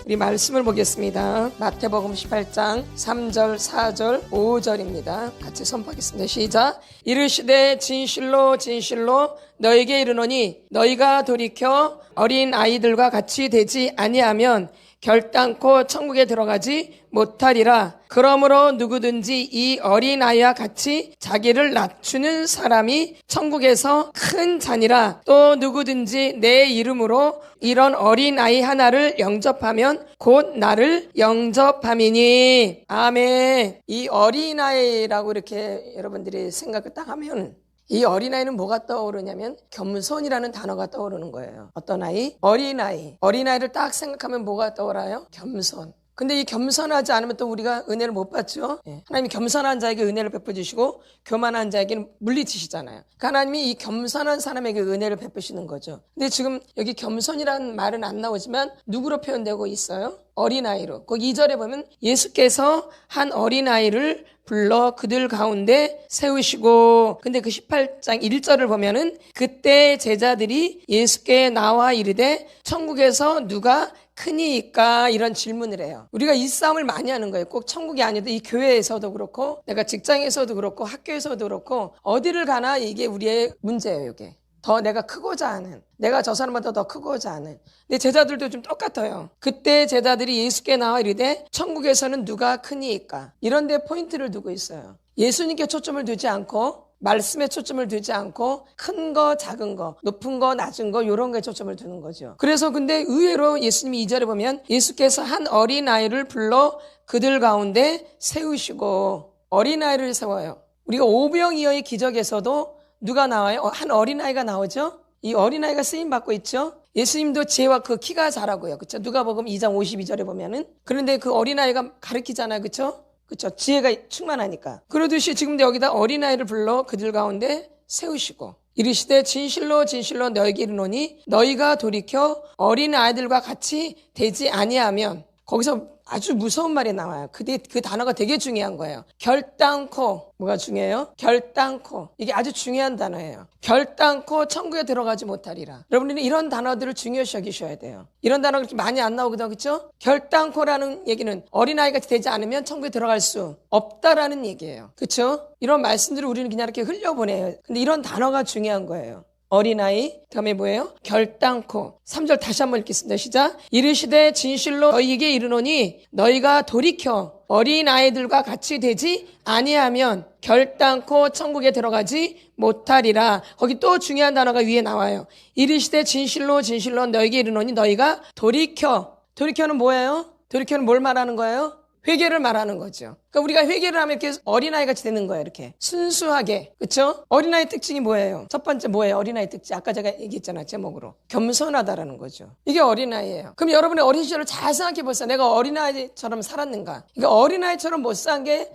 우리 말씀을 보겠습니다. 마태복음 18장 3절, 4절, 5절입니다. 같이 선포하겠습니다. 시작. 이르시되 진실로 진실로 너에게 이르노니 너희가 돌이켜 어린 아이들과 같이 되지 아니하면 결단코 천국에 들어가지 못하리라. 그러므로 누구든지 이 어린아이와 같이 자기를 낮추는 사람이 천국에서 큰 자니라. 또 누구든지 내 이름으로 이런 어린아이 하나를 영접하면 곧 나를 영접함이니. 아멘. 이 어린아이라고 이렇게 여러분들이 생각을 딱 하면 이 어린아이는 뭐가 떠오르냐면 겸손이라는 단어가 떠오르는 거예요. 어떤 아이? 어린아이. 어린아이를 딱 생각하면 뭐가 떠올라요? 겸손. 근데 이 겸손하지 않으면 또 우리가 은혜를 못 받죠. 하나님이 겸손한 자에게 은혜를 베풀어주시고 교만한 자에게는 물리치시잖아요. 그러니까 하나님이 이 겸손한 사람에게 은혜를 베푸시는 거죠. 근데 지금 여기 겸손이라는 말은 안 나오지만 누구로 표현되고 있어요? 어린아이로. 거기 2절에 보면 예수께서 한 어린아이를 불러 그들 가운데 세우시고, 근데 그 18장 1절을 보면은 그때 제자들이 예수께 나와 이르되 천국에서 누가 크니까 이런 질문을 해요. 우리가 이 싸움을 많이 하는 거예요. 꼭 천국이 아니어도 이 교회에서도 그렇고 내가 직장에서도 그렇고 학교에서도 그렇고 어디를 가나 이게 우리의 문제예요. 이게 더 내가 크고자 하는, 내가 저 사람보다 더 크고자 하는. 근데 제자들도 좀 똑같아요. 그때 제자들이 예수께 나와 이르되 천국에서는 누가 크니까 이런 데 포인트를 두고 있어요. 예수님께 초점을 두지 않고 말씀에 초점을 두지 않고 큰 거, 작은 거, 높은 거, 낮은 거 이런 거에 초점을 두는 거죠. 그래서 근데 의외로 예수님이 2절에 보면 예수께서 한 어린아이를 불러 그들 가운데 세우시고, 어린아이를 세워요. 우리가 오병이어의 기적에서도 누가 나와요? 한 어린아이가 나오죠? 이 어린아이가 쓰임받고 있죠? 예수님도 지혜와 그 키가 자라고요. 그쵸? 누가복음 2장 52절에 보면은. 그런데 그 어린아이가 가르치잖아요. 그쵸? 그쵸? 지혜가 충만하니까. 그러듯이 지금도 여기다 어린아이를 불러 그들 가운데 세우시고 이르시되 진실로 진실로 너에게 이르노니 너희가 돌이켜 어린아이들과 같이 되지 아니하면, 거기서 아주 무서운 말이 나와요. 그 단어가 되게 중요한 거예요. 결단코. 뭐가 중요해요? 결단코. 이게 아주 중요한 단어예요. 결단코 천국에 들어가지 못하리라. 여러분들은 이런 단어들을 중요시 여기셔야 돼요. 이런 단어가 그렇게 많이 안 나오거든요. 그렇죠? 결단코라는 얘기는 어린아이같이 되지 않으면 천국에 들어갈 수 없다라는 얘기예요. 그렇죠? 이런 말씀들을 우리는 그냥 이렇게 흘려보내요. 근데 이런 단어가 중요한 거예요. 어린아이, 다음에 뭐예요? 결단코. 3절 다시 한번 읽겠습니다. 시작. 이르시되 진실로 너희에게 이르노니 너희가 돌이켜 어린아이들과 같이 되지 아니하면 결단코 천국에 들어가지 못하리라. 거기 또 중요한 단어가 위에 나와요. 이르시되 진실로 진실로 너희에게 이르노니 너희가 돌이켜. 돌이켜는 뭐예요? 돌이켜는 뭘 말하는 거예요? 회개를 말하는 거죠. 그러니까 우리가 회개를 하면 이렇게 어린아이같이 되는 거예요. 이렇게 순수하게. 그렇죠? 어린아이 특징이 뭐예요? 첫 번째 뭐예요? 어린아이 특징. 아까 제가 얘기했잖아요. 제목으로. 겸손하다라는 거죠. 이게 어린아이예요. 그럼 여러분의 어린 시절을 잘 생각해 보세요. 내가 어린아이처럼 살았는가? 그러니까 어린아이처럼 못 산 게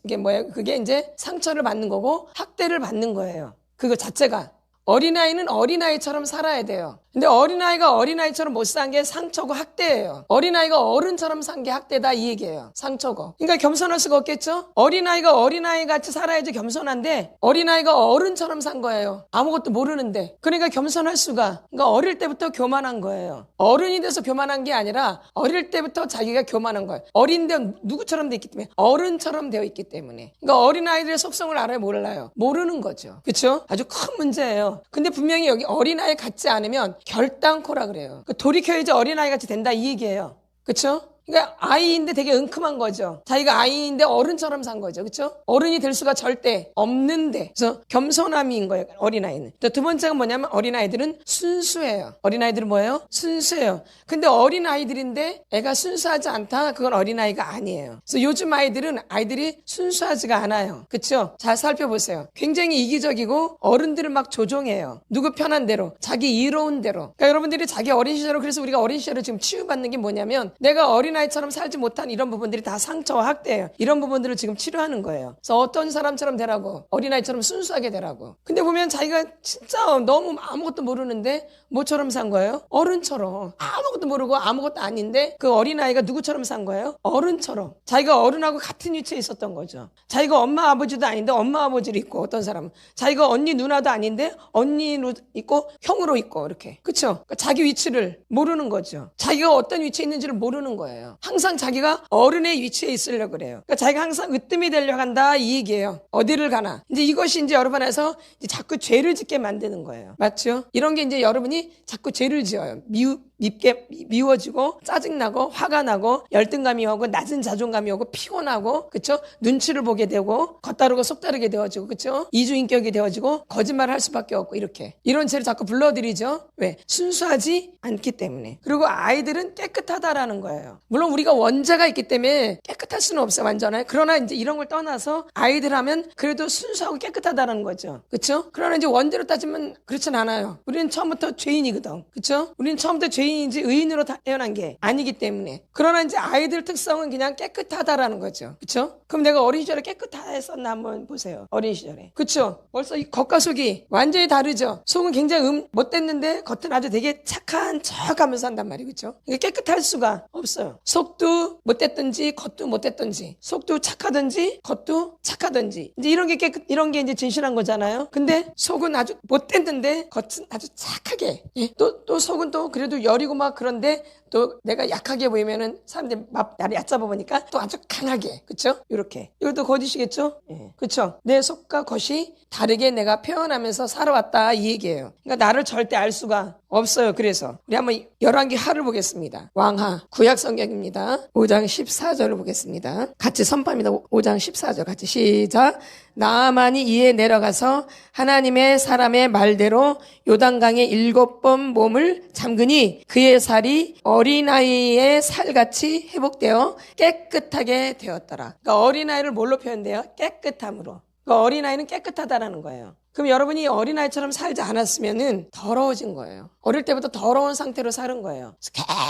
이게 뭐예요? 그게 이제 상처를 받는 거고 학대를 받는 거예요. 그거 자체가. 어린아이는 어린아이처럼 살아야 돼요. 근데 어린아이가 어린아이처럼 못 산 게 상처고 학대예요. 어린아이가 어른처럼 산 게 학대다 이 얘기예요. 상처고. 그러니까 겸손할 수가 없겠죠? 어린아이가 어린아이같이 살아야지 겸손한데 어린아이가 어른처럼 산 거예요. 아무것도 모르는데. 그러니까 겸손할 수가. 그러니까 어릴 때부터 교만한 거예요. 어른이 돼서 교만한 게 아니라 어릴 때부터 자기가 교만한 거예요. 어린데 누구처럼 돼 있기 때문에. 어른처럼 되어 있기 때문에. 그러니까 어린아이들의 속성을 알아요? 몰라요? 모르는 거죠. 그렇죠? 아주 큰 문제예요. 근데 분명히 여기 어린아이 같지 않으면 결단코라 그래요. 돌이켜야지 어린아이같이 된다 이 얘기예요. 그렇죠? 그러니까 아이인데 되게 은큼한 거죠. 자기가 아이인데 어른처럼 산 거죠. 그렇죠? 어른이 될 수가 절대 없는데. 그래서 겸손함인 거예요. 어린아이는. 또 두 번째가 뭐냐면 어린아이들은 순수해요. 어린아이들은 뭐예요? 순수해요. 근데 어린아이들인데 애가 순수하지 않다? 그건 어린아이가 아니에요. 그래서 요즘 아이들이 순수하지가 않아요. 그렇죠? 잘 살펴보세요. 굉장히 이기적이고 어른들을 막 조종해요. 누구 편한 대로, 자기 이로운 대로. 그러니까 여러분들이 자기 어린 시절을, 그래서 우리가 어린 시절을 지금 치유받는 게 뭐냐면 내가 어린아이 어린아이처럼 살지 못한 이런 부분들이 다 상처와 학대예요. 이런 부분들을 지금 치료하는 거예요. 그래서 어떤 사람처럼 되라고, 어린아이처럼 순수하게 되라고. 근데 보면 자기가 진짜 너무 아무것도 모르는데 뭐처럼 산 거예요? 어른처럼. 아무것도 모르고 아무것도 아닌데 그 어린아이가 누구처럼 산 거예요? 어른처럼. 자기가 어른하고 같은 위치에 있었던 거죠. 자기가 엄마 아버지도 아닌데 엄마 아버지를 있고, 어떤 사람은 자기가 언니 누나도 아닌데 언니로 있고 형으로 있고, 이렇게. 그쵸? 그러니까 자기 위치를 모르는 거죠. 자기가 어떤 위치에 있는지를 모르는 거예요. 항상 자기가 어른의 위치에 있으려고 그래요. 그러니까 자기가 항상 으뜸이 되려고 한다, 이 얘기예요. 어디를 가나. 이제 이것이 이제 여러분 안에서 이제 자꾸 죄를 짓게 만드는 거예요. 맞죠? 이런 게 이제 여러분이 자꾸 죄를 지어요. 미워지고 짜증나고 화가 나고 열등감이 오고 낮은 자존감이 오고 피곤하고, 그쵸? 눈치를 보게 되고 겉다르고 속다르게 되어지고, 그쵸? 이중인격이 되어지고 거짓말을 할 수밖에 없고, 이렇게 이런 죄를 자꾸 불러들이죠. 왜? 순수하지 않기 때문에. 그리고 아이들은 깨끗하다라는 거예요. 물론 우리가 원자가 있기 때문에 깨끗할 수는 없어요, 완전하게. 그러나 이제 이런 걸 떠나서 아이들 하면 그래도 순수하고 깨끗하다라는 거죠. 그쵸? 그러나 이제 원대로 따지면 그렇진 않아요. 우리는 처음부터 죄인이거든. 그쵸? 우리는 처음부터 죄인인지 의인으로 태어난 게 아니기 때문에. 그러나 이제 아이들 특성은 그냥 깨끗하다라는 거죠. 그쵸? 그럼 내가 어린 시절에 깨끗했었나 한번 보세요. 어린 시절에. 그쵸? 벌써 이 겉과 속이 완전히 다르죠? 속은 굉장히 못됐는데 겉은 아주 되게 착한 척 하면서 한단 말이에요. 그쵸? 이게 깨끗할 수가 없어요. 속도 못됐든지 겉도 못됐든지, 속도 착하든지 겉도 착하든지, 이제 이런 게 이제 진실한 거잖아요. 근데 속은 아주 못됐는데 겉은 아주 착하게, 예? 또 속은 또 그래도 여리고 막 그런데 또 내가 약하게 보이면은 사람들이 나를 얕잡아 보니까 또 아주 강하게. 그쵸? 이렇게. 이것도 거짓이겠죠? 예. 그쵸? 내 속과 겉이 다르게 내가 표현하면서 살아왔다, 이 얘기예요. 그러니까 나를 절대 알 수가 없어요. 그래서 우리 한번 열왕기 하를 보겠습니다. 왕하 구약 성경입니다. 5장 14절을 보겠습니다. 같이 선포합니다. 5장 14절 같이 시작. 나아만이 이에 내려가서 하나님의 사람의 말대로 요단강에 7번 몸을 잠그니 그의 살이 어린아이의 살같이 회복되어 깨끗하게 되었더라. 그러니까 어린아이를 뭘로 표현돼요? 깨끗함으로. 그러니까 어린아이는 깨끗하다라는 거예요. 그럼 여러분이 어린아이처럼 살지 않았으면은 더러워진 거예요. 어릴 때부터 더러운 상태로 사는 거예요.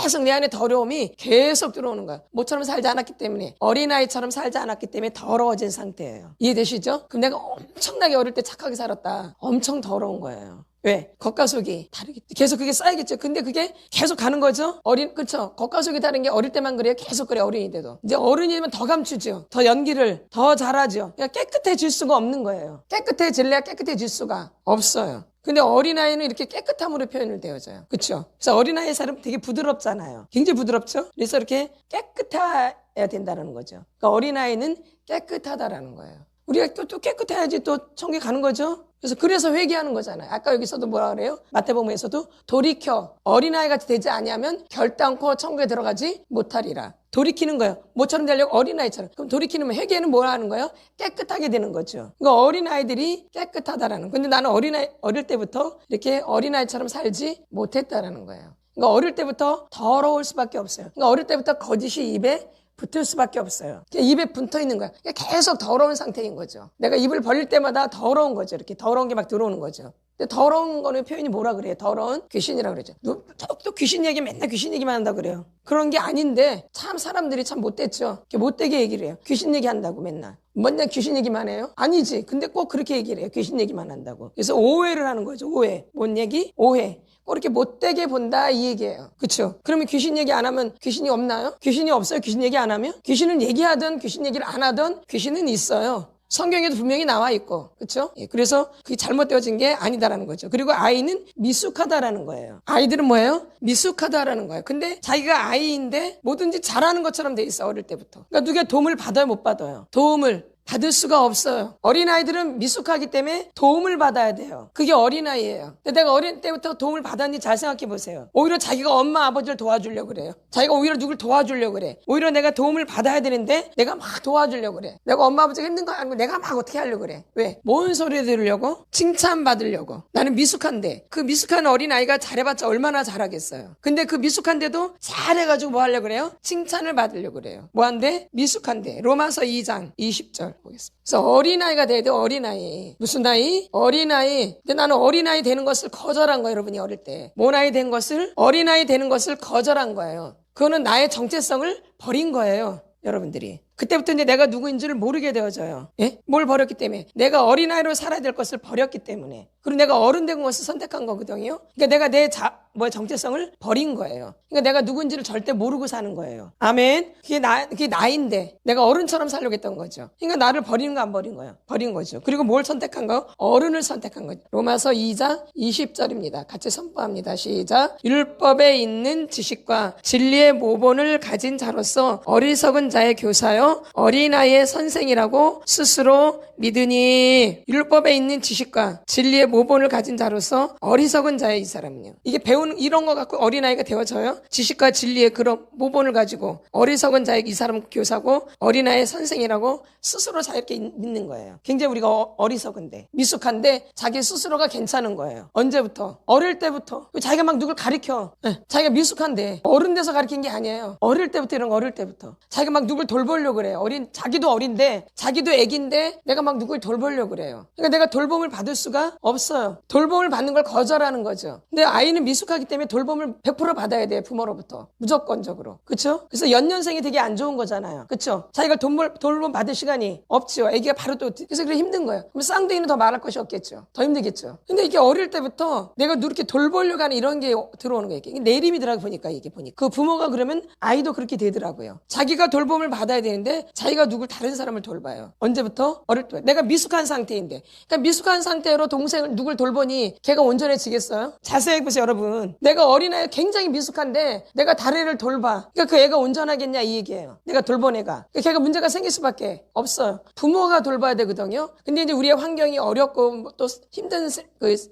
계속 내 안에 더러움이 계속 들어오는 거예요. 모처럼 살지 않았기 때문에, 어린아이처럼 살지 않았기 때문에 더러워진 상태예요. 이해되시죠? 그럼 내가 엄청나게 어릴 때 착하게 살았다. 엄청 더러운 거예요. 왜? 겉과 속이 다르기 때문에. 계속 그게 쌓이겠죠. 근데 그게 계속 가는 거죠. 그쵸? 겉과 속이 다른 게 어릴 때만 그래요. 계속 그래, 어린이 때도. 이제 어른이 되면 더 감추죠. 더 연기를 더 잘하죠. 그러니까 깨끗해질 수가 없는 거예요. 깨끗해질래야 깨끗해질 수가 없어요. 근데 어린아이는 이렇게 깨끗함으로 표현을 되어져요. 그쵸? 그래서 어린아이의 살은 되게 부드럽잖아요. 굉장히 부드럽죠? 그래서 이렇게 깨끗해야 된다는 거죠. 그러니까 어린아이는 깨끗하다라는 거예요. 우리가 또 깨끗해야지 또 천국에 가는 거죠? 그래서 회개하는 거잖아요. 아까 여기서도 뭐라 그래요? 마태복음에서도 돌이켜 어린아이 같이 되지 아니하면 결단코 천국에 들어가지 못하리라. 돌이키는 거예요. 뭐처럼 되려고? 어린아이처럼. 그럼 돌이키는 회개는 뭐 하는 거예요? 깨끗하게 되는 거죠. 그러니까 어린아이들이 깨끗하다라는. 근데 나는 어릴 때부터 이렇게 어린아이처럼 살지 못했다라는 거예요. 그러니까 어릴 때부터 더러울 수밖에 없어요. 그러니까 어릴 때부터 거짓이 입에 붙을 수밖에 없어요. 입에 붙어 있는 거야. 계속 더러운 상태인 거죠. 내가 입을 벌릴 때마다 더러운 거죠. 이렇게 더러운 게 막 들어오는 거죠. 근데 더러운 거는 표현이 뭐라 그래요? 더러운 귀신이라고 그러죠. 또 귀신 얘기, 맨날 귀신 얘기만 한다고 그래요. 그런 게 아닌데 참 사람들이 참 못됐죠. 못되게 얘기를 해요. 귀신 얘기한다고 맨날 귀신 얘기만 해요? 아니지. 근데 꼭 그렇게 얘기를 해요. 귀신 얘기만 한다고. 그래서 오해를 하는 거죠. 오해. 뭔 얘기? 오해. 이렇게 못되게 본다, 이 얘기예요. 그쵸? 그러면 귀신 얘기 안 하면 귀신이 없나요? 귀신이 없어요? 귀신 얘기 안 하면? 귀신은 얘기하든 귀신 얘기를 안 하든 귀신은 있어요. 성경에도 분명히 나와 있고. 그쵸? 예, 그래서 그게 잘못되어진 게 아니다라는 거죠. 그리고 아이는 미숙하다라는 거예요. 아이들은 뭐예요? 미숙하다라는 거예요. 근데 자기가 아이인데 뭐든지 잘하는 것처럼 돼 있어, 어릴 때부터. 그러니까 누가 도움을 받아요, 못 받아요? 도움을 받을 수가 없어요. 어린아이들은 미숙하기 때문에 도움을 받아야 돼요. 그게 어린아이예요. 근데 내가 어린 때부터 도움을 받았는지 잘 생각해 보세요. 오히려 자기가 엄마 아버지를 도와주려고 그래요. 자기가 오히려 누굴 도와주려고 그래. 오히려 내가 도움을 받아야 되는데 내가 막 도와주려고 그래. 내가 엄마 아버지가 힘든 거 아니고 내가 막 어떻게 하려고 그래. 왜? 뭔 소리 들으려고? 칭찬받으려고. 나는 미숙한데 그 미숙한 어린아이가 잘해봤자 얼마나 잘하겠어요. 근데 그 미숙한데도 잘해가지고 뭐 하려고 그래요? 칭찬을 받으려고 그래요. 뭐 한데? 미숙한데. 로마서 2장 20절 보겠습니다. 그래서 어린아이가 돼야 돼요. 어린아이. 무슨 나이? 어린아이. 근데 나는 어린아이 되는 것을 거절한 거예요. 여러분이 어릴 때. 뭔 아이 된 것을? 어린아이 되는 것을 거절한 거예요. 그거는 나의 정체성을 버린 거예요. 여러분들이. 그때부터 이제 내가 누구인지를 모르게 되어져요. 예? 뭘 버렸기 때문에? 내가 어린아이로 살아야 될 것을 버렸기 때문에. 그리고 내가 어른 된 것을 선택한 거거든요. 그러니까 내가 내 정체성을 버린 거예요. 그러니까 내가 누군지를 절대 모르고 사는 거예요. 아멘. 그게 나인데 내가 어른처럼 살려고 했던 거죠. 그러니까 나를 버리는 거 안 버린 거예요. 버린 거죠. 그리고 뭘 선택한 거요? 어른을 선택한 거죠. 로마서 2장 20절입니다. 같이 선포합니다. 시작. 율법에 있는 지식과 진리의 모본을 가진 자로서 어리석은 자의 교사여 어린아이의 선생이라고 스스로 믿으니. 율법에 있는 지식과 진리의 모본을 가진 자로서 어리석은 자의 이 사람은요. 이게 배우는 이런 거 갖고 어린아이가 되어져요? 지식과 진리의 그런 모본을 가지고 어리석은 자의 이 사람 교사고 어린아이의 선생이라고 스스로 자유롭게 믿는 거예요. 굉장히 우리가 어리석은데 미숙한데 자기 스스로가 괜찮은 거예요. 언제부터? 어릴 때부터. 자기가 막 누굴 가르쳐. 자기가 미숙한데 어른 돼서 가르친 게 아니에요. 어릴 때부터 이런 거 어릴 때부터. 자기가 막 누굴 돌보려고 그래. 자기도 어린데 자기도 애긴데 내가 막 누굴 돌보려고 그래요. 그러니까 내가 돌봄을 받을 수가 없어요. 돌봄을 받는 걸 거절하는 거죠. 근데 아이는 미숙하기 때문에 돌봄을 100% 받아야 돼요. 부모로부터. 무조건적으로. 그렇죠? 그래서 연년생이 되게 안 좋은 거잖아요. 그렇죠? 자기가 돌봄 받을 시간이 없죠. 애기가 바로 또 그래서 그래 힘든 거예요. 그럼 쌍둥이는 더 말할 것이 없겠죠. 더 힘들겠죠. 근데 이게 어릴 때부터 내가 이렇게 돌보려고 하는 이런 게 들어오는 거예요. 이게 내림이더라고 보니까 이게 보니까 그 부모가 그러면 아이도 그렇게 되더라고요. 자기가 돌봄을 받아야 되는데 자기가 다른 사람을 돌봐요. 언제부터? 어릴 때. 내가 미숙한 상태인데. 그러니까 미숙한 상태로 동생을 누굴 돌보니 걔가 온전해지겠어요? 자세히 보세요, 여러분. 내가 어린아이 굉장히 미숙한데 내가 다른 애를 돌봐. 그러니까 그 애가 온전하겠냐 이 얘기예요. 내가 돌본 애가. 그러니까 걔가 문제가 생길 수밖에 없어요. 부모가 돌봐야 되거든요. 근데 이제 우리의 환경이 어렵고 또 힘든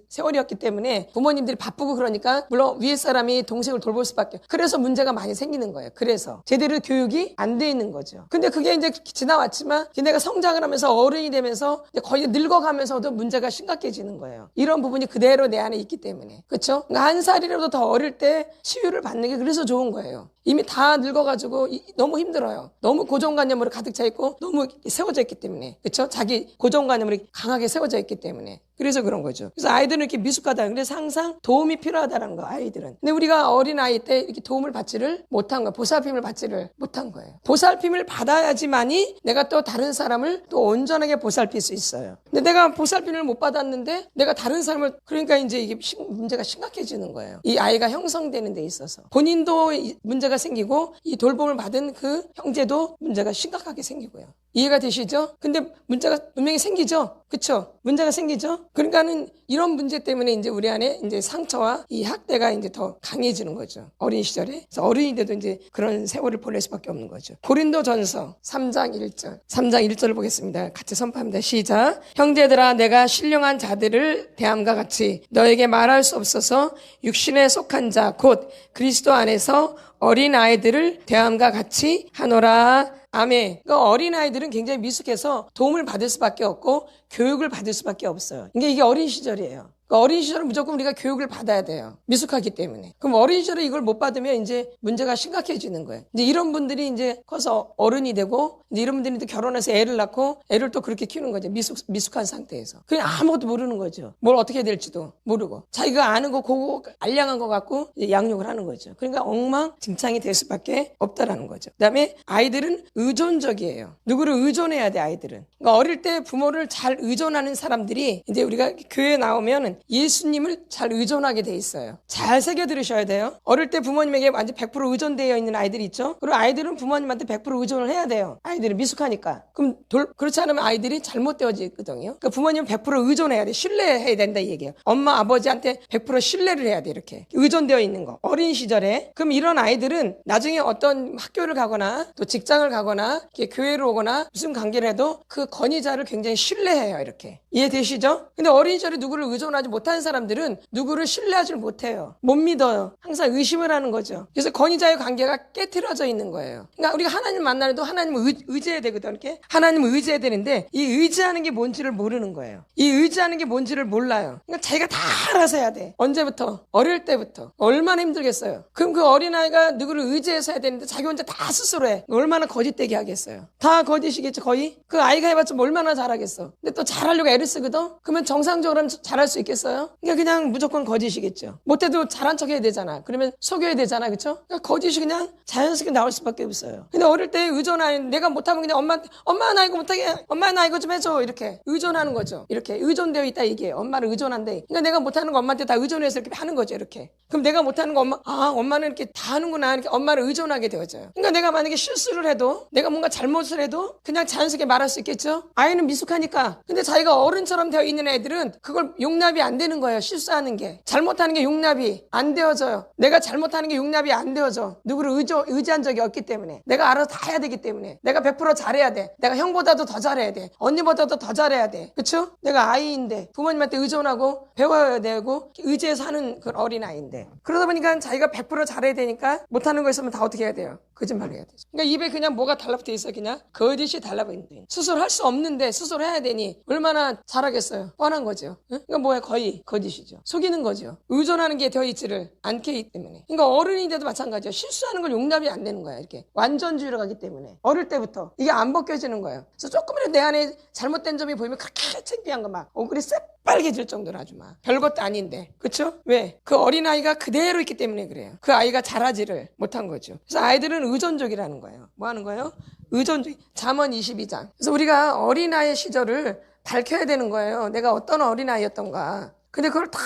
세월이었기 때문에 부모님들이 바쁘고 그러니까 물론 위에 사람이 동생을 돌볼 수밖에. 그래서 문제가 많이 생기는 거예요. 그래서 제대로 교육이 안 돼 있는 거죠. 근데 그게 이제 지나왔지만 내가 성장을 하면서 어른이 되면서 거의 늙어가면서도 문제가 심각해지는 거예요. 이런 부분이 그대로 내 안에 있기 때문에. 그렇죠? 그러니까 한 살이라도 더 어릴 때 치유를 받는 게 그래서 좋은 거예요. 이미 다 늙어가지고 너무 힘들어요. 너무 고정관념으로 가득 차 있고 너무 세워져 있기 때문에. 그렇죠? 자기 고정관념으로 강하게 세워져 있기 때문에. 그래서 그런 거죠. 그래서 아이들은 이렇게 미숙하다. 그래서 항상 도움이 필요하다는 거, 아이들은. 근데 우리가 어린아이 때 이렇게 도움을 받지를 못한 거예요. 보살핌을 받지를 못한 거예요. 보살핌을 받아야지만이 내가 또 다른 사람을 또 온전하게 보살필 수 있어요. 근데 내가 보살핌을 못 받았는데 내가 다른 사람을, 그러니까 이제 이게 문제가 심각해지는 거예요. 이 아이가 형성되는 데 있어서. 본인도 문제가 생기고 이 돌봄을 받은 그 형제도 문제가 심각하게 생기고요. 이해가 되시죠? 근데 문제가 분명히 생기죠? 그쵸? 문제가 생기죠? 그러니까는 이런 문제 때문에 이제 우리 안에 이제 상처와 이 학대가 이제 더 강해지는 거죠. 어린 시절에. 그래서 어른이 돼도 이제 그런 세월을 보낼 수밖에 없는 거죠. 고린도전서 3장 1절. 3장 1절을 보겠습니다. 같이 선포합니다. 시작. 형제들아, 내가 신령한 자들을 대함과 같이 너에게 말할 수 없어서 육신에 속한 자 곧 그리스도 안에서 어린 아이들을 대함과 같이 하노라. 아멘. 그러니까 어린아이들은 굉장히 미숙해서 도움을 받을 수밖에 없고 교육을 받을 수밖에 없어요. 이게 어린 시절이에요. 그러니까 어린 시절은 무조건 우리가 교육을 받아야 돼요. 미숙하기 때문에. 그럼 어린 시절에 이걸 못 받으면 이제 문제가 심각해지는 거예요. 이제 이런 분들이 이제 커서 어른이 되고 이제 이런 분들이 또 결혼해서 애를 낳고 애를 또 그렇게 키우는 거죠. 미숙한 상태에서. 그냥 아무것도 모르는 거죠. 뭘 어떻게 해야 될지도 모르고. 자기가 아는 거, 그거 알량한 거 갖고 이제 양육을 하는 거죠. 그러니까 엉망진창이 될 수밖에 없다라는 거죠. 그다음에 아이들은 의존적이에요. 누구를 의존해야 돼, 아이들은. 그러니까 어릴 때 부모를 잘 의존하는 사람들이 이제 우리가 교회에 나오면 예수님을 잘 의존하게 돼 있어요. 잘 새겨 들으셔야 돼요. 어릴 때 부모님에게 완전 100% 의존되어 있는 아이들이 있죠. 그리고 아이들은 부모님한테 100% 의존을 해야 돼요. 아이들은 미숙하니까. 그럼 그렇지 않으면 아이들이 잘못되어지거든요. 그러니까 부모님은 100% 의존해야 돼. 신뢰해야 된다 이 얘기예요. 엄마 아버지한테 100% 신뢰를 해야 돼. 이렇게 의존되어 있는 거. 어린 시절에. 그럼 이런 아이들은 나중에 어떤 학교를 가거나 또 직장을 가거나 교회를 오거나 무슨 관계를 해도 그 권위자를 굉장히 신뢰해요. 이렇게. 이해되시죠? 근데 어린 시절에 누구를 의존하지 못하는 사람들은 누구를 신뢰하지 못해요. 못 믿어요. 항상 의심을 하는 거죠. 그래서 권위자의 관계가 깨트려져 있는 거예요. 그러니까 우리가 하나님 만나도 하나님을 의지해야 되거든. 이렇게 하나님을 의지해야 되는데 이 의지하는 게 뭔지를 모르는 거예요. 이 의지하는 게 뭔지를 몰라요. 그러니까 자기가 다 알아서 해야 돼. 언제부터? 어릴 때부터. 얼마나 힘들겠어요. 그럼 그 어린아이가 누구를 의지해서 해야 되는데 자기 혼자 다 스스로 해. 얼마나 거짓되게 하겠어요. 다 거짓이겠죠. 거의. 그 아이가 해봤자 얼마나 잘하겠어. 근데 또 잘하려고 애를 쓰거든? 그러면 정상적으로 하면 잘할 수 있겠어요? 그러니까 그냥 무조건 거짓이겠죠. 못해도 잘한 척 해야 되잖아. 그러면 속여야 되잖아. 그쵸? 그러니까 거짓이 그냥 자연스럽게 나올 수밖에 없어요. 근데 어릴 때 의존하는, 내가 못하면 그냥 엄마 나 이거 못하게, 엄마 나 이거 좀 해줘. 이렇게 의존하는 거죠. 이렇게 의존되어 있다 이게. 엄마를 의존한대. 그러니까 내가 못하는 거 엄마한테 다 의존해서 이렇게 하는 거죠. 이렇게. 그럼 내가 못하는 거 엄마는 이렇게 다 하는구나. 이렇게 엄마를 의존하게 되어져요. 그러니까 내가 만약에 실수를 해도, 내가 뭔가 잘못을 해도 그냥 자연스럽게 말할 수 있겠죠? 아이는 미숙하니까. 근데 자기가 어른처럼 되어 있는 애들은 그걸 용납이 안 되는 거예요. 실수하는 게. 잘못하는 게 용납이 안 되어져요. 내가 잘못하는 게 용납이 안 되어져. 누구를 의지한 적이 없기 때문에. 내가 알아서 다 해야 되기 때문에. 내가 100% 잘해야 돼. 내가 형보다도 더 잘해야 돼. 언니보다도 더 잘해야 돼. 그쵸? 내가 아이인데 부모님한테 의존하고 배워야 되고 의지해서 하는 그 어린아이인데. 그러다 보니까 자기가 100% 잘해야 되니까 못하는 거 있으면 다 어떻게 해야 돼요? 거짓말을 해야 되죠. 그러니까 입에 그냥 뭐가 달라붙어 있어. 그냥 거짓이 달라붙어 있는. 수술할 수 없는데 수술해야 되니 얼마나 잘하겠어요. 뻔한 거죠. 응? 그러니까 뭐야? 거의 거짓이죠. 속이는 거죠. 의존하는 게 되어 있지를 않기 때문에. 그러니까 어른인데도 마찬가지예요. 실수하는 걸 용납이 안 되는 거야. 이렇게 완전주의로 가기 때문에 어릴 때부터 이게 안 벗겨지는 거예요. 그래서 조금이라도 내 안에 잘못된 점이 보이면 그렇게 창피한 거 막 얼굴이 새빨개질 정도로 아주 막 별것도 아닌데. 그렇죠? 왜? 그 어린아이가 그대로 있기 때문에 그래요. 그 아이가 자라지를 못한 거죠. 그래서 아이들은 의존적이라는 거예요. 뭐 하는 거예요? 의존적. 잠언 22장. 그래서 우리가 어린아이 시절을 밝혀야 되는 거예요. 내가 어떤 어린아이였던가. 근데 그걸 다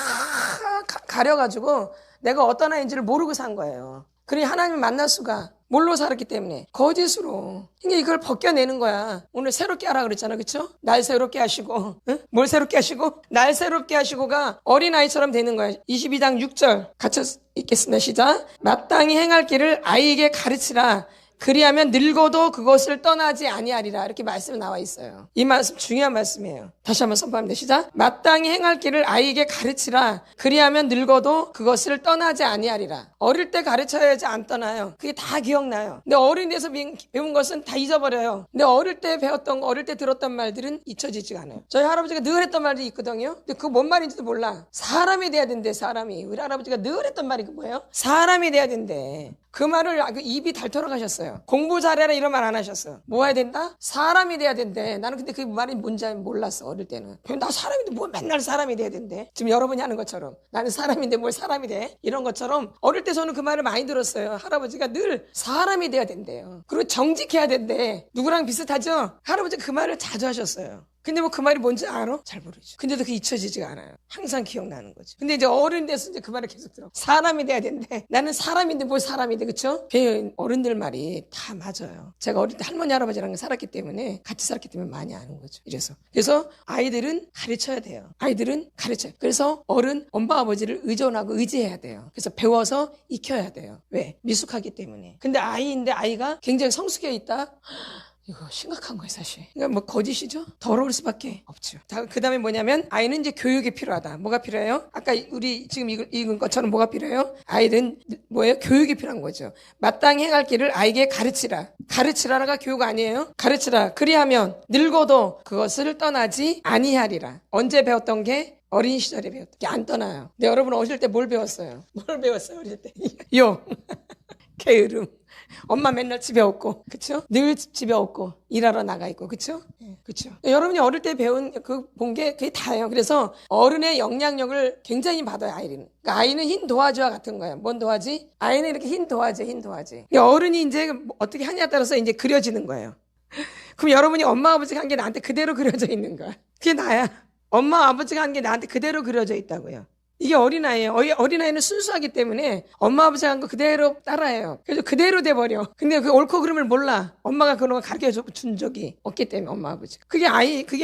가려가지고 내가 어떤 아이인지를 모르고 산 거예요. 그러니 하나님을 만날 수가 뭘로 살았기 때문에 거짓으로. 그러니까 이걸 벗겨내는 거야. 오늘 새롭게 하라 그랬잖아. 그쵸? 날 새롭게 하시고. 응? 뭘 새롭게 하시고? 날 새롭게 하시고가 어린아이처럼 되는 거야. 22장 6절 같이 읽겠습니다. 시작. 마땅히 행할 길을 아이에게 가르치라. 그리하면 늙어도 그것을 떠나지 아니하리라. 이렇게 말씀이 나와 있어요. 이 말씀 중요한 말씀이에요. 다시 한번 선포합니다. 시작. 마땅히 행할 길을 아이에게 가르치라. 그리하면 늙어도 그것을 떠나지 아니하리라. 어릴 때 가르쳐야지 안 떠나요. 그게 다 기억나요. 근데 어린 데서 배운 것은 다 잊어버려요. 근데 어릴 때 배웠던 거, 어릴 때 들었던 말들은 잊혀지지가 않아요. 저희 할아버지가 늘 했던 말이 있거든요. 근데 그거 뭔 말인지도 몰라. 사람이 돼야 된대. 사람이. 우리 할아버지가 늘 했던 말이 그 뭐예요? 사람이 돼야 된대. 그 말을 입이 닳도록 하셨어요. 공부 잘해라 이런 말 안 하셨어. 뭐 해야 된다? 사람이 돼야 된대. 나는 근데 그 말이 뭔지 몰랐어. 어릴 때는. 나 사람인데 뭐 맨날 사람이 돼야 된대. 지금 여러분이 하는 것처럼. 나는 사람인데 뭘 사람이 돼? 이런 것처럼 어릴 때 저는 그 말을 많이 들었어요. 할아버지가 늘 사람이 돼야 된대요. 그리고 정직해야 된대. 누구랑 비슷하죠? 할아버지가 그 말을 자주 하셨어요. 근데 뭐 그 말이 뭔지 알아? 잘 모르죠. 근데도 그 잊혀지지가 않아요. 항상 기억나는 거죠. 근데 이제 어른 돼서 이제 그 말을 계속 들어. 사람이 돼야 된대. 나는 사람인데 뭘 사람이 돼. 그쵸? 어른들 말이 다 맞아요. 제가 어릴 때 할머니 할아버지랑 살았기 때문에 같이 살았기 때문에 많이 아는 거죠. 그래서 아이들은 가르쳐야 돼요. 아이들은 가르쳐요. 그래서 어른 엄마 아버지를 의존하고 의지해야 돼요. 그래서 배워서 익혀야 돼요. 왜? 미숙하기 때문에. 근데 아이인데 아이가 굉장히 성숙해 있다. 이거 심각한 거예요, 사실. 그러니까 뭐 거짓이죠? 더러울 수밖에 없죠. 그 다음에 뭐냐면 아이는 이제 교육이 필요하다. 뭐가 필요해요? 아까 우리 지금 읽은 것처럼 뭐가 필요해요? 아이는 뭐예요? 교육이 필요한 거죠. 마땅히 행할 길을 아이에게 가르치라. 가르치라가 교육 아니에요? 가르치라. 그리하면 늙어도 그것을 떠나지 아니하리라. 언제 배웠던 게? 어린 시절에 배웠던 게 안 떠나요. 근데 여러분 어릴 때 뭘 배웠어요? 뭘 배웠어요, 어릴 때? 게으름. 엄마 맨날 집에 없고, 그쵸? 늘 집에 없고, 일하러 나가 있고, 그쵸? 그쵸? 여러분이 어릴 때 배운, 본 게 그게 다예요. 그래서 어른의 영향력을 굉장히 받아요, 아이는. 그러니까 아이는 흰 도화지와 같은 거예요. 뭔 도화지? 아이는 이렇게 흰 도화지. 그러니까 어른이 이제 어떻게 하냐에 따라서 이제 그려지는 거예요. 그럼 여러분이 엄마, 아버지가 한 게 나한테 그대로 그려져 있는 거야. 그게 나야. 엄마, 아버지가 한 게 나한테 그대로 그려져 있다고요. 이게 어린아이예요. 어린아이는 순수하기 때문에 엄마 아버지가 한 거 그대로 따라해요. 그래서 그대로 돼버려. 근데 그 옳고 그름을 몰라. 엄마가 그런 거 가르쳐준 적이 없기 때문에 엄마 아버지가. 그게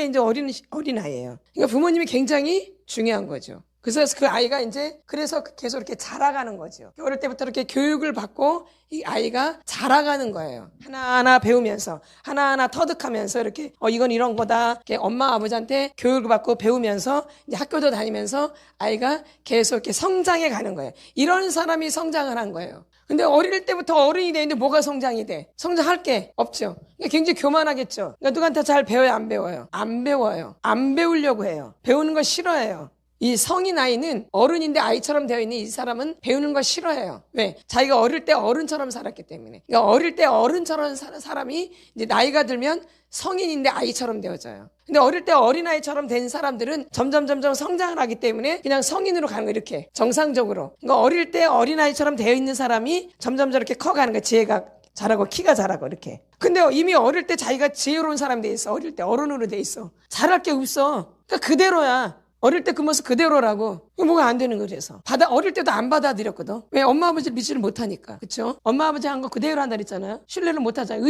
이제 어린아이예요. 그러니까 부모님이 굉장히 중요한 거죠. 그래서 그 아이가 이제 그래서 계속 이렇게 자라가는 거죠. 어릴 때부터 이렇게 교육을 받고 이 아이가 자라가는 거예요. 하나하나 배우면서 하나하나 터득하면서 이렇게 이건 이런 거다. 이렇게 엄마 아버지한테 교육을 받고 배우면서 이제 학교도 다니면서 아이가 계속 이렇게 성장해 가는 거예요. 이런 사람이 성장을 한 거예요. 근데 어릴 때부터 어른이 되는데 뭐가 성장이 돼? 성장할 게 없죠. 그러니까 굉장히 교만하겠죠. 그러니까 누구한테 잘 배워요? 안 배워요? 안 배워요. 안 배우려고 해요. 배우는 걸 싫어해요. 이 성인 아이는 어른인데 아이처럼 되어 있는 이 사람은 배우는 걸 싫어해요. 왜? 자기가 어릴 때 어른처럼 살았기 때문에. 그러니까 어릴 때 어른처럼 사는 사람이 이제 나이가 들면 성인인데 아이처럼 되어져요. 근데 어릴 때 어린아이처럼 된 사람들은 점점 성장을 하기 때문에 그냥 성인으로 가는 거예요. 이렇게 정상적으로. 그러니까 어릴 때 어린아이처럼 되어 있는 사람이 점점 저렇게 커가는 거예요. 지혜가 자라고 키가 자라고 이렇게. 근데 이미 어릴 때 자기가 지혜로운 사람이 돼 있어. 어릴 때 어른으로 돼 있어. 잘할 게 없어. 그러니까 그대로야. 어릴 때 그 모습 그대로라고. 이거 뭐가 안 되는 거죠. 그래서 어릴 때도 안 받아들였거든. 왜? 엄마 아버지를 믿지를 못하니까. 그쵸? 엄마 아버지 한 거 그대로 한다 그랬잖아요. 신뢰를 못하잖아요.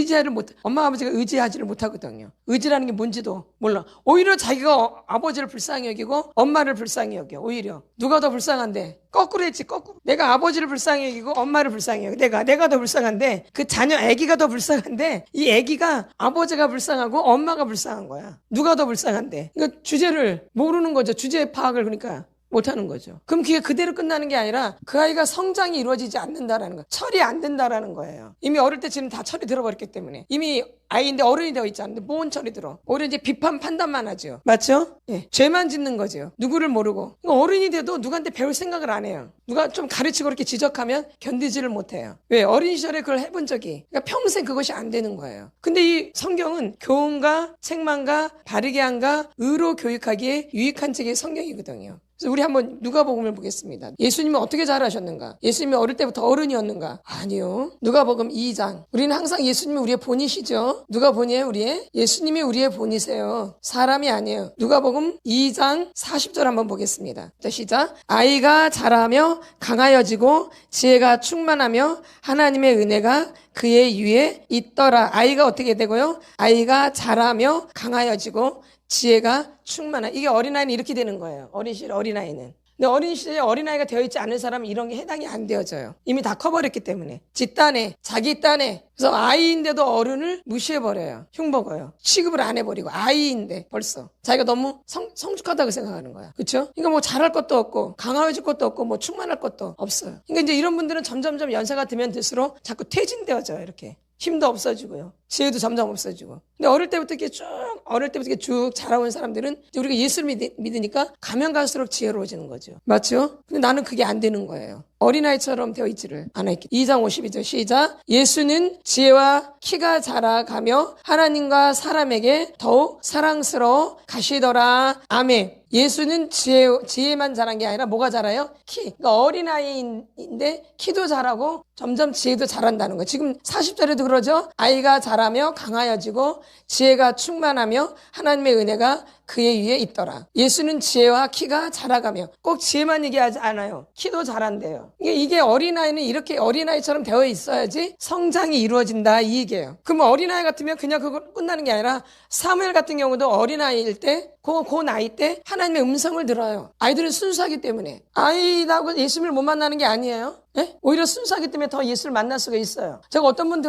엄마 아버지가 의지하지를 못하거든요. 의지라는 게 뭔지도 몰라. 오히려 자기가 아버지를 불쌍히 여기고 엄마를 불쌍히 여겨. 오히려 누가 더 불쌍한데? 거꾸로 했지. 거꾸로. 내가 아버지를 불쌍히 여기고 엄마를 불쌍히 여겨. 내가 더 불쌍한데 그 자녀 아기가 더 불쌍한데 이 아기가 아버지가 불쌍하고 엄마가 불쌍한 거야. 누가 더 불쌍한데? 그러니까 주제를 모르는 거죠. 주제 파악을 그러니까 못하는 거죠. 그럼 그게 그대로 끝나는 게 아니라 그 아이가 성장이 이루어지지 않는다라는 거, 철이 안 된다라는 거예요. 이미 어릴 때 지금 다 철이 들어버렸기 때문에 이미 아이인데 어른이 되어 있지 않는데 뭔 철이 들어? 오히려 이제 비판 판단만 하죠. 맞죠? 예, 죄만 짓는 거죠. 누구를 모르고. 어른이 돼도 누구한테 배울 생각을 안 해요. 누가 좀 가르치고 이렇게 지적하면 견디지를 못해요. 왜? 어린 시절에 그걸 해본 적이. 그러니까 평생 그것이 안 되는 거예요. 근데 이 성경은 교훈과 책망과 바르게 함과 의로 교육하기에 유익한 책의 성경이거든요. 그래서 우리 한번 누가복음을 보겠습니다. 예수님은 어떻게 자라셨는가? 예수님이 어릴 때부터 어른이었는가? 아니요. 누가복음 2장. 우리는 항상 예수님이 우리의 본이시죠. 누가 본이에요? 우리의? 예수님이 우리의 본이세요. 사람이 아니에요. 누가복음 2장 40절 한번 보겠습니다. 자, 시작. 아이가 자라며 강하여지고 지혜가 충만하며 하나님의 은혜가 그의 위에 있더라. 아이가 어떻게 되고요? 아이가 자라며 강하여지고 지혜가 충만한. 이게 어린아이는 이렇게 되는 거예요. 어린 시절 어린아이는. 근데 어린 시절에 어린아이가 되어 있지 않은 사람은 이런 게 해당이 안 되어져요. 이미 다 커버렸기 때문에. 지 딴에, 자기 딴에. 그래서 아이인데도 어른을 무시해버려요. 흉먹어요. 취급을 안 해버리고. 아이인데 벌써. 자기가 너무 성숙하다고 생각하는 거야. 그쵸? 그러니까 뭐 잘할 것도 없고 강화해줄 것도 없고 뭐 충만할 것도 없어요. 그러니까 이제 이런 분들은 점점 연세가 들면 들수록 자꾸 퇴진되어져요. 이렇게. 힘도 없어지고요. 지혜도 점점 없어지고. 근데 어릴 때부터 이렇게 쭉 자라온 사람들은 우리가 예수를 믿으니까 가면 갈수록 지혜로워지는 거죠. 맞죠? 근데 나는 그게 안 되는 거예요. 어린아이처럼 되어 있지를 않았기. 2장 52절 시작. 예수는 지혜와 키가 자라가며 하나님과 사람에게 더욱 사랑스러워 가시더라. 아멘. 예수는 지혜만 자란 게 아니라 뭐가 자라요? 키. 그러니까 어린아이인데 키도 자라고 점점 지혜도 자란다는 거예요. 지금 40절에도 그러죠. 아이가 자라며 강하여지고 지혜가 충만하며 하나님의 은혜가 그의 위에 있더라. 예수는 지혜와 키가 자라가며. 꼭 지혜만 얘기하지 않아요. 키도 자란대요. 이게 어린아이는 이렇게 어린아이처럼 되어 있어야지 성장이 이루어진다 이 얘기예요. 그럼 어린아이 같으면 그냥 그거 끝나는 게 아니라 사무엘 같은 경우도 어린아이일 때 그 나이 때 하나님의 음성을 들어요. 아이들은 순수하기 때문에. 아이하고 예수님을 못 만나는 게 아니에요. 네? 오히려 순수하기 때문에 더 예수를 만날 수가 있어요. 제가 어떤 분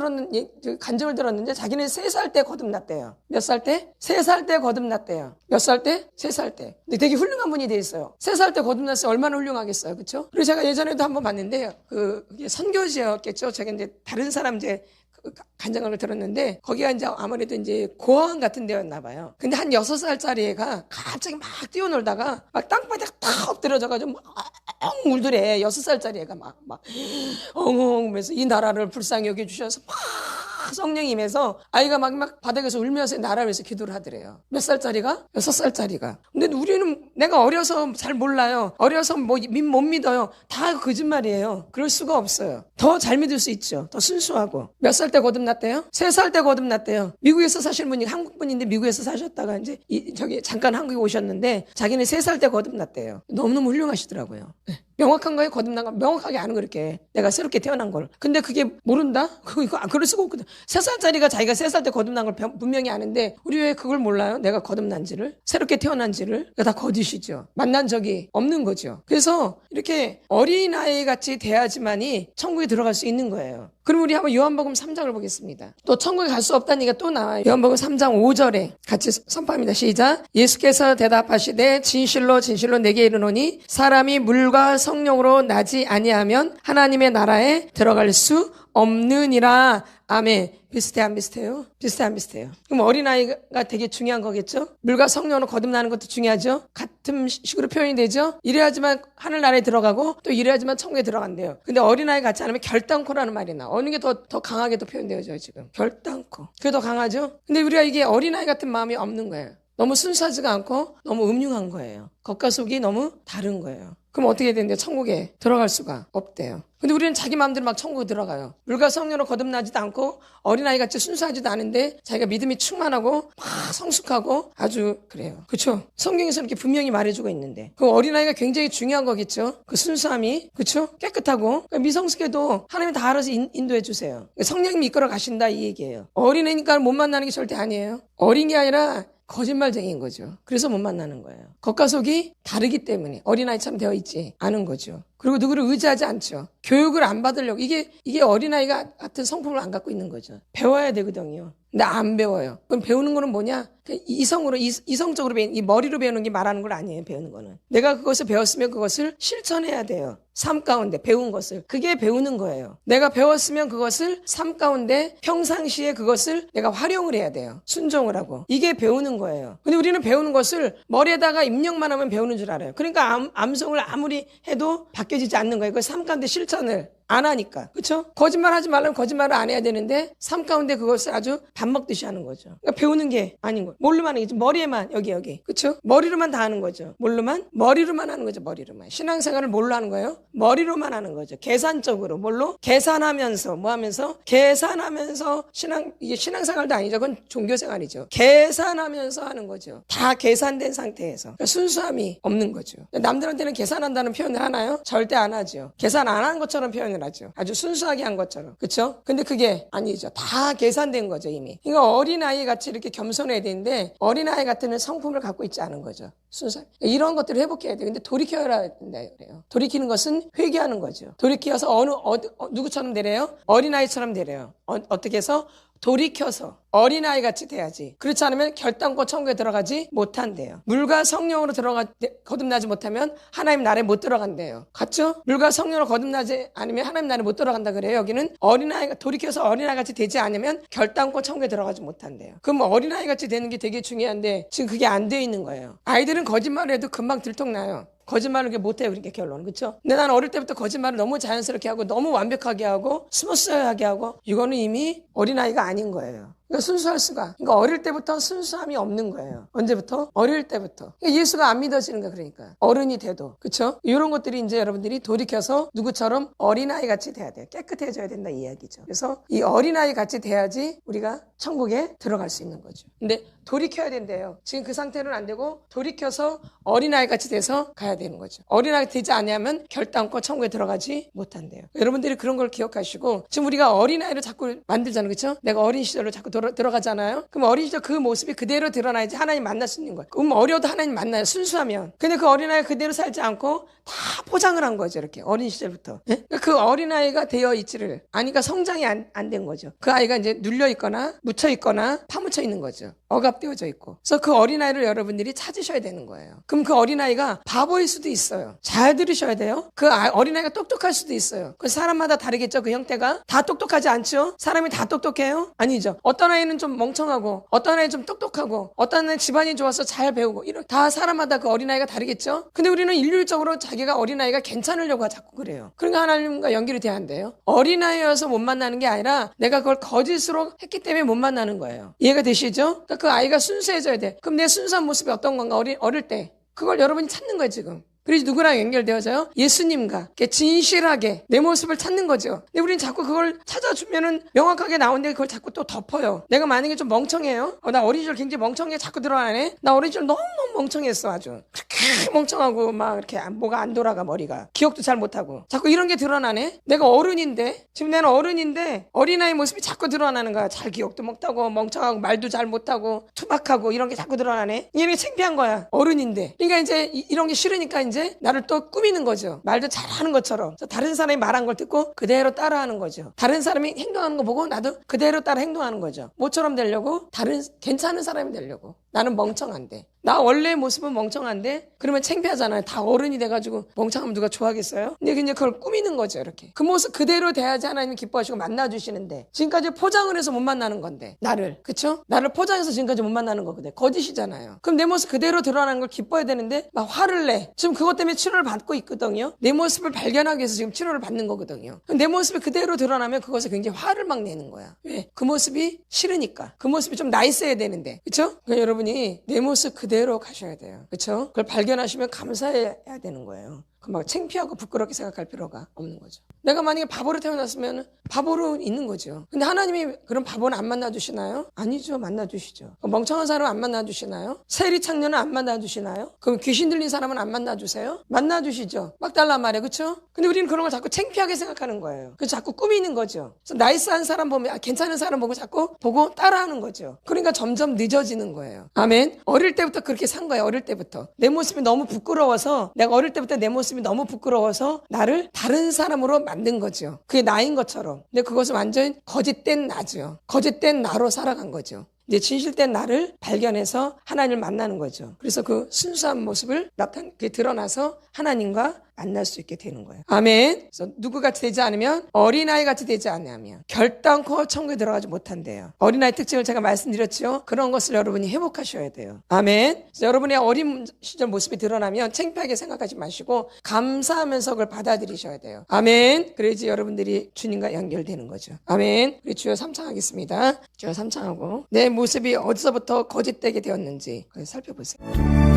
간증을 들었는데 자기는 3살 때 거듭났대요. 몇 살 때? 3살 때 거듭났대요. 몇 살 때? 3살 때. 근데 되게 훌륭한 분이 돼 있어요. 3살 때 거듭났어요. 얼마나 훌륭하겠어요. 그렇죠? 그리고 제가 예전에도 한번 봤는데 그게 선교지였겠죠. 제가 이제 다른 사람 간증을 들었는데 거기가 이제 아무래도 이제 고아원 같은 데였나 봐요. 근데 한 6살짜리 애가 갑자기 막 뛰어놀다가 막 땅바닥 탁 엎드려져가지고 막 울더래. 6살짜리 애가 막 엉엉 하면서 이 나라를 불쌍히 여겨주셔서 막 성령이 임해서 아이가 막 바닥에서 울면서 나라를 위해서 기도를 하더래요. 몇 살짜리가? 6살짜리가. 근데 우리는 내가 어려서 잘 몰라요. 어려서 못 믿어요. 다 거짓말이에요. 그럴 수가 없어요. 더 잘 믿을 수 있죠. 더 순수하고. 몇 살 때 거듭났대요? 3살 때 거듭났대요. 미국에서 사실 분이 한국분인데 미국에서 사셨다가 이제 잠깐 한국에 오셨는데 자기는 3살 때 거듭났대요. 너무너무 훌륭하시더라고요. 네. 명확한 거에 거듭난 거 명확하게 아는 거 이렇게 내가 새롭게 태어난 걸. 근데 그게 모른다? 그럴 수가 없거든. 3살짜리가 자기가 3살 때 거듭난 걸 분명히 아는데 우리 왜 그걸 몰라요? 내가 거듭난지를 새롭게 태어난지를 다 거짓이죠. 만난 적이 없는 거죠. 그래서 이렇게 어린아이 같이 돼야지만이 천국에 들어갈 수 있는 거예요. 그럼 우리 한번 요한복음 3장을 보겠습니다. 또 천국에 갈 수 없다는 얘기가 또 나와요. 요한복음 3장 5절에 같이 선포합니다. 시작. 예수께서 대답하시되 진실로 진실로 내게 이르노니 사람이 물과 성령으로 나지 아니하면 하나님의 나라에 들어갈 수 없느니라. 아멘. 비슷해 안 비슷해요? 비슷해 안 비슷해요? 그럼 어린아이가 되게 중요한 거겠죠? 물과 성령으로 거듭나는 것도 중요하죠? 같은 식으로 표현이 되죠? 이래야지만 하늘나라에 들어가고 또 이래야지만 천국에 들어간대요. 근데 어린아이 같지 않으면 결단코라는 말이 나. 어느 게 더 강하게 또 표현되어져요 지금. 결단코. 그게 더 강하죠? 근데 우리가 이게 어린아이 같은 마음이 없는 거예요. 너무 순수하지가 않고 너무 음흉한 거예요. 겉과 속이 너무 다른 거예요. 그럼 어떻게 되는데 천국에 들어갈 수가 없대요. 근데 우리는 자기 마음대로 막 천국에 들어가요. 물과 성령으로 거듭나지도 않고 어린아이같이 순수하지도 않은데 자기가 믿음이 충만하고 막 성숙하고 아주 그래요. 그렇죠? 성경에서 이렇게 분명히 말해주고 있는데 그 어린아이가 굉장히 중요한 거겠죠? 그 순수함이 그렇죠? 깨끗하고 미성숙해도 하나님이 다 알아서 인도해 주세요. 성령님이 이끌어 가신다 이 얘기예요. 어린애니까 못 만나는 게 절대 아니에요. 어린 게 아니라 거짓말쟁이인 거죠. 그래서 못 만나는 거예요. 겉과 속이 다르기 때문에 어린아이처럼 되어 있지 않은 거죠. 그리고 누구를 의지하지 않죠. 교육을 안 받으려고. 이게 어린아이가 같은 성품을 안 갖고 있는 거죠. 배워야 되거든요. 근데 안 배워요. 그럼 배우는 거는 뭐냐? 이성적으로 배우는, 이 머리로 배우는 게 말하는 건 아니에요. 배우는 거는. 내가 그것을 배웠으면 그것을 실천해야 돼요. 삶 가운데 배운 것을. 그게 배우는 거예요. 내가 배웠으면 그것을 삶 가운데 평상시에 그것을 내가 활용을 해야 돼요. 순종을 하고. 이게 배우는 거예요. 근데 우리는 배우는 것을 머리에다가 입력만 하면 배우는 줄 알아요. 그러니까 암송을 아무리 해도 바뀌어지지 않는 거예요. 그 삶 가운데 실천을 안 하니까. 그렇죠? 거짓말 하지 말라면 거짓말을 안 해야 되는데 삶 가운데 그것을 아주 밥 먹듯이 하는 거죠. 그러니까 배우는 게 아닌 거예요. 뭘로만 하는 거죠. 머리에만 여기. 그렇죠? 머리로만 다 하는 거죠. 뭘로만? 머리로만 하는 거죠. 머리로만. 신앙생활을 뭘로 하는 거예요? 머리로만 하는 거죠. 계산적으로. 뭘로? 계산하면서 뭐 하면서? 계산하면서 이게 신앙생활도 아니죠. 그건 종교생활이죠. 계산하면서 하는 거죠. 다 계산된 상태에서. 그러니까 순수함이 없는 거죠. 남들한테는 계산한다는 표현을 하나요? 절대 안 하죠. 계산 안 한 것처럼 표현을 하죠. 아주 순수하게 한 것처럼. 그렇죠? 근데 그게 아니죠. 다 계산된 거죠, 이미. 그러니까 어린아이 같이 이렇게 겸손해야 되는데 어린아이 같은 성품을 갖고 있지 않은 거죠. 순수. 이런 것들을 회복해야 돼요. 근데 돌이켜야 된다 그래요. 돌이키는 것은 회개하는 거죠. 돌이켜서 누구처럼 되래요? 어린아이처럼 되래요. 어떻게 해서? 돌이켜서 어린아이 같이 돼야지. 그렇지 않으면 결단코 천국에 들어가지 못한대요. 물과 성령으로 거듭나지 못하면 하나님 나라에 못 들어간대요. 같죠? 물과 성령으로 거듭나지 않으면 하나님 나라에 못 들어간다 그래요. 여기는 어린아이가 돌이켜서 어린아이 같이 되지 않으면 결단코 천국에 들어가지 못한대요. 그럼 어린아이 같이 되는 게 되게 중요한데 지금 그게 안 돼 있는 거예요. 아이들은 거짓말을 해도 금방 들통나요. 거짓말을 그렇게 못해요. 그러니까 결론은. 그렇죠? 근데 난 어릴 때부터 거짓말을 너무 자연스럽게 하고 너무 완벽하게 하고 스무스하게 하고 이거는 이미 어린아이가 아닌 거예요. 그러니까 순수할 수가. 그러니까 어릴 때부터 순수함이 없는 거예요. 언제부터? 어릴 때부터. 그러니까 예수가 안 믿어지는 거야. 그러니까 어른이 돼도. 그렇죠? 이런 것들이 이제 여러분들이 돌이켜서 누구처럼 어린아이 같이 돼야 돼요. 깨끗해져야 된다 이 이야기죠. 그래서 이 어린아이 같이 돼야지 우리가 천국에 들어갈 수 있는 거죠. 근데 돌이켜야 된대요. 지금 그 상태는 안 되고 돌이켜서 어린아이 같이 돼서 가야 되는 거죠. 어린아이 되지 않으면 결단코 천국에 들어가지 못한대요. 여러분들이 그런 걸 기억하시고 지금 우리가 어린아이를 자꾸 만들잖아요. 그렇죠? 내가 어린 시절로 자꾸 들어가잖아요. 그럼 어린 시절 그 모습이 그대로 드러나야지 하나님 만날 수 있는 거예요. 그럼 어려도 하나님 만나요. 순수하면. 근데 그 어린아이가 그대로 살지 않고 다 포장을 한 거죠. 이렇게 어린 시절부터. 예? 그 어린아이가 되어 있지를 아니까 성장이 안 된 거죠. 그 아이가 이제 눌려 있거나 묻혀 있거나 파묻혀 있는 거죠. 억압되어져 있고. 그래서 그 어린아이를 여러분들이 찾으셔야 되는 거예요. 그럼 그 어린아이가 바보일 수도 있어요. 잘 들으셔야 돼요. 그 어린아이가 똑똑할 수도 있어요. 그 사람마다 다르겠죠. 그 형태가. 다 똑똑하지 않죠? 사람이 다 똑똑해요? 아니죠. 어떤 아이는 좀 멍청하고 어떤 아이는 좀 똑똑하고 어떤 아이는 집안이 좋아서 잘 배우고 다 사람마다 그 어린아이가 다르겠죠? 근데 우리는 일률적으로 자기가 어린아이가 괜찮으려고 자꾸 그래요. 그러니까 하나님과 연결이 돼야 한대요. 어린아이여서 못 만나는 게 아니라 내가 그걸 거짓으로 했기 때문에 못 만나는 거예요. 이해가 되시죠? 그러니까 그 아이가 순수해져야 돼. 그럼 내 순수한 모습이 어떤 건가? 어릴 때. 그걸 여러분이 찾는 거예요, 지금. 그래서 누구랑 연결되어져요? 예수님과 진실하게 내 모습을 찾는 거죠. 근데 우리는 자꾸 그걸 찾아주면은 명확하게 나오는데 그걸 자꾸 또 덮어요. 내가 만약에 좀 멍청해요? 나 어린 시절 굉장히 멍청하게 자꾸 드러나네? 나 어린 시절 너무너무 멍청했어 아주. 그렇게 멍청하고 막 이렇게 뭐가 안 돌아가 머리가. 기억도 잘 못하고. 자꾸 이런 게 드러나네? 내가 어른인데 지금 나는 어른인데 어린아이 모습이 자꾸 드러나는 거야. 잘 기억도 못하고 멍청하고 말도 잘 못하고 투박하고 이런 게 자꾸 드러나네? 이게 창피한 거야. 어른인데. 그러니까 이제 이런 게 싫으니까 이제 나를 또 꾸미는 거죠. 말도 잘하는 것처럼. 다른 사람이 말한 걸 듣고 그대로 따라하는 거죠. 다른 사람이 행동하는 거 보고 나도 그대로 따라 행동하는 거죠. 뭐처럼 되려고? 괜찮은 사람이 되려고. 나는 멍청한데. 나 원래 모습은 멍청한데 그러면 창피하잖아요. 다 어른이 돼가지고 멍청하면 누가 좋아하겠어요? 근데 그냥 그걸 꾸미는 거죠. 이렇게 그 모습 그대로 돼야지 하나님 기뻐하시고 만나주시는데 지금까지 포장을 해서 못 만나는 건데 나를, 그쵸? 나를 포장해서 지금까지 못 만나는 거거든요. 거짓이잖아요. 그럼 내 모습 그대로 드러나는 걸 기뻐해야 되는데 막 화를 내. 지금 그것 때문에 치료를 받고 있거든요. 내 모습을 발견하기 위해서 지금 치료를 받는 거거든요. 내 모습이 그대로 드러나면 그것에 굉장히 화를 막 내는 거야. 왜? 그 모습이 싫으니까. 그 모습이 좀 나이스해야 되는데, 그쵸? 그러니까 여러분이 내 모습 그대로 가셔야 돼요. 그쵸? 그걸 발견하시면 감사해야 되는 거예요. 막 창피하고 부끄럽게 생각할 필요가 없는 거죠. 내가 만약에 바보로 태어났으면 바보로 있는 거죠. 근데 하나님이 그럼 바보는 안 만나주시나요? 아니죠. 만나주시죠. 멍청한 사람은 안 만나주시나요? 세리 창녀는 안 만나주시나요? 그럼 귀신 들린 사람은 안 만나주세요? 만나주시죠. 막 달란 말이에요. 그쵸? 근데 우리는 그런 걸 자꾸 창피하게 생각하는 거예요. 그래서 자꾸 꾸미는 거죠. 그래서 나이스한 사람 보면 괜찮은 사람 보고 자꾸 보고 따라하는 거죠. 그러니까 점점 늦어지는 거예요. 아멘. 어릴 때부터 그렇게 산 거예요. 어릴 때부터. 내 모습이 너무 부끄러워서 내가 어릴 때부터 내 모습이 너무 부끄러워서 나를 다른 사람으로 만든 거죠. 그게 나인 것처럼. 근데 그것은 완전 거짓된 나죠. 거짓된 나로 살아간 거죠. 이제 진실된 나를 발견해서 하나님을 만나는 거죠. 그래서 그 순수한 모습을 드러나서 하나님과 만날 수 있게 되는 거예요. 아멘. 그래서 누구같이 되지 않으면, 어린아이같이 되지 않으면 결단코 천국에 들어가지 못한대요. 어린아이 특징을 제가 말씀드렸죠. 그런 것을 여러분이 회복하셔야 돼요. 아멘. 그래서 여러분의 어린 시절 모습이 드러나면 창피하게 생각하지 마시고 감사하면서 그걸 받아들이셔야 돼요. 아멘. 그래야지 여러분들이 주님과 연결되는 거죠. 아멘. 우리 주여 삼창하겠습니다. 주여 삼창하고 내 모습이 어디서부터 거짓되게 되었는지 살펴보세요.